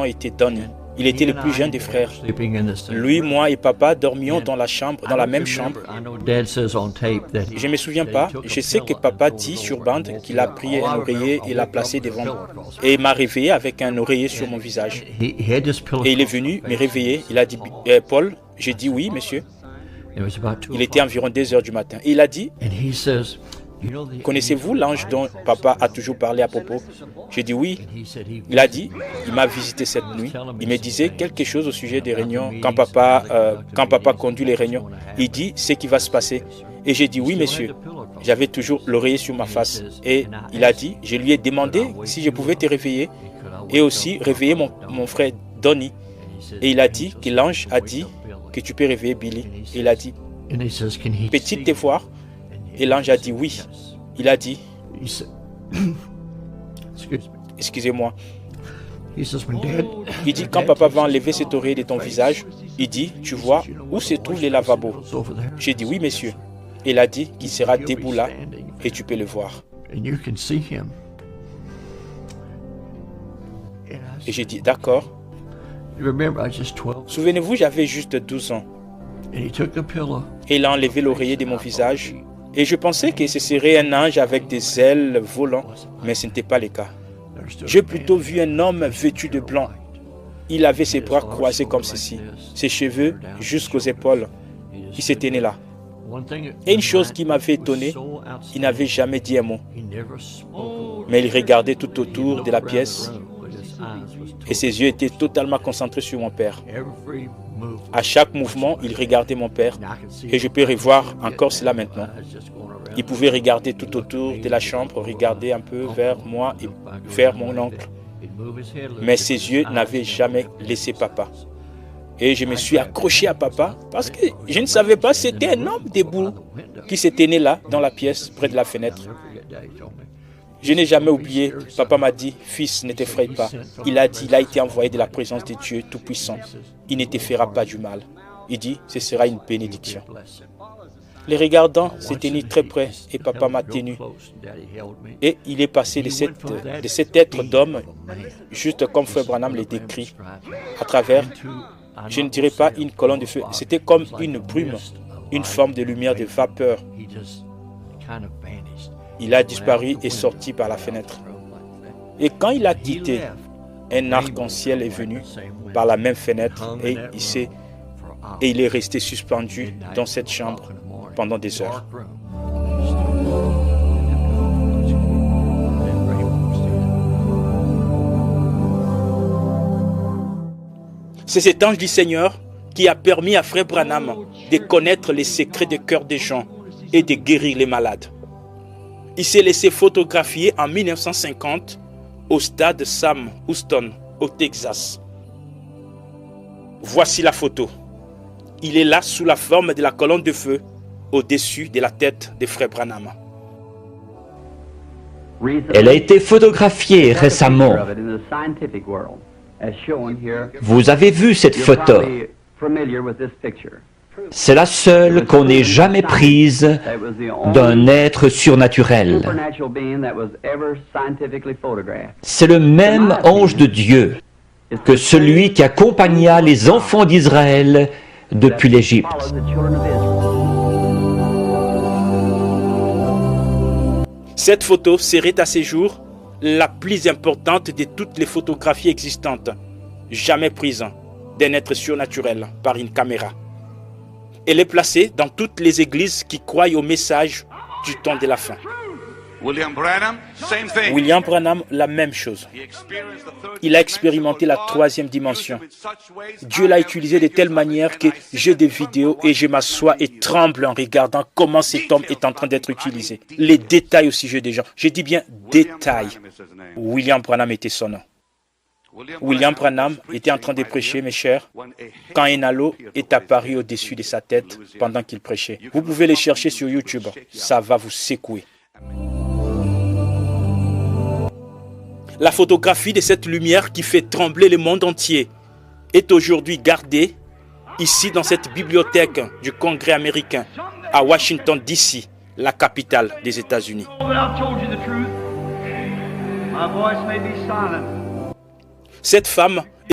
était Donnie. Il était le plus jeune des frères. Lui, moi et papa dormions dans la même chambre. Je ne me souviens pas. Je sais que papa dit sur bande qu'il a pris un oreiller et l'a placé devant moi. Et m'a réveillé avec un oreiller sur mon visage. Et il est venu me réveiller. Il a dit, Paul, j'ai dit oui, monsieur. Il était environ 2 heures du matin. Et il a dit, connaissez-vous l'ange dont papa a toujours parlé à propos? J'ai dit oui. Il a dit, il m'a visité cette nuit. Il me disait quelque chose au sujet des réunions. Quand papa conduit les réunions, il dit ce qui va se passer. Et j'ai dit oui, monsieur. J'avais toujours l'oreiller sur ma face. Et il a dit, je lui ai demandé si je pouvais te réveiller et aussi réveiller mon frère Donnie. Et il a dit que l'ange a dit que tu peux réveiller Billy. Et il a dit, peux-tu te voir? Et l'ange a dit oui. Il a dit, excusez-moi. Il dit, quand papa va enlever cet oreiller de ton visage, il dit, tu vois où se trouvent les lavabos? J'ai dit oui, monsieur. Et il a dit qu'il sera debout là et tu peux le voir. Et j'ai dit, d'accord. Souvenez-vous, j'avais juste 12 ans. Et il a enlevé l'oreiller de mon visage. Et je pensais que ce serait un ange avec des ailes volant, mais ce n'était pas le cas. J'ai plutôt vu un homme vêtu de blanc. Il avait ses bras croisés comme ceci, ses cheveux jusqu'aux épaules. Il se tenait là. Et une chose qui m'avait étonné, il n'avait jamais dit un mot. Mais il regardait tout autour de la pièce et ses yeux étaient totalement concentrés sur mon père. À chaque mouvement, il regardait mon père et je peux revoir encore cela maintenant. Il pouvait regarder tout autour de la chambre, regarder un peu vers moi et vers mon oncle. Mais ses yeux n'avaient jamais laissé papa. Et je me suis accroché à papa parce que je ne savais pas, c'était un homme debout qui se tenait là dans la pièce près de la fenêtre. Je n'ai jamais oublié, papa m'a dit, fils, ne t'effraie pas. Il a dit, il a été envoyé de la présence de Dieu Tout-Puissant. Il ne te fera pas du mal. Il dit, ce sera une bénédiction. Les regardant s'est tenu très près et papa m'a tenu. Et il est passé de cet être d'homme, juste comme Frère Branham le décrit, à travers, je ne dirais pas une colonne de feu, c'était comme une brume, une forme de lumière, de vapeur. Il a disparu et sorti par la fenêtre. Et quand il a quitté, un arc-en-ciel est venu par la même fenêtre et il est resté suspendu dans cette chambre pendant des heures. C'est cet ange du Seigneur qui a permis à Frère Branham de connaître les secrets du cœur des gens et de guérir les malades. Il s'est laissé photographier en 1950 au stade Sam Houston, au Texas. Voici la photo. Il est là sous la forme de la colonne de feu au-dessus de la tête de Frère Branham. Elle a été photographiée récemment. Vous avez vu cette photo. C'est la seule qu'on ait jamais prise d'un être surnaturel. C'est le même ange de Dieu que celui qui accompagna les enfants d'Israël depuis l'Égypte. Cette photo serait à ce jour la plus importante de toutes les photographies existantes, jamais prises d'un être surnaturel par une caméra. Elle est placée dans toutes les églises qui croient au message du temps de la fin. William Branham, la même chose. Il a expérimenté la troisième dimension. Dieu l'a utilisé de telle manière que j'ai des vidéos et je m'assois et tremble en regardant comment cet homme est en train d'être utilisé. Les détails au sujet des gens. Je dis bien détails. William Branham était son nom. William Branham était en train de prêcher, mes chers, quand un halo est apparu au-dessus de sa tête pendant qu'il prêchait. Vous pouvez les chercher sur YouTube. Ça va vous secouer. La photographie de cette lumière qui fait trembler le monde entier est aujourd'hui gardée ici dans cette bibliothèque du Congrès américain à Washington, D.C., la capitale des États-Unis. Cette femme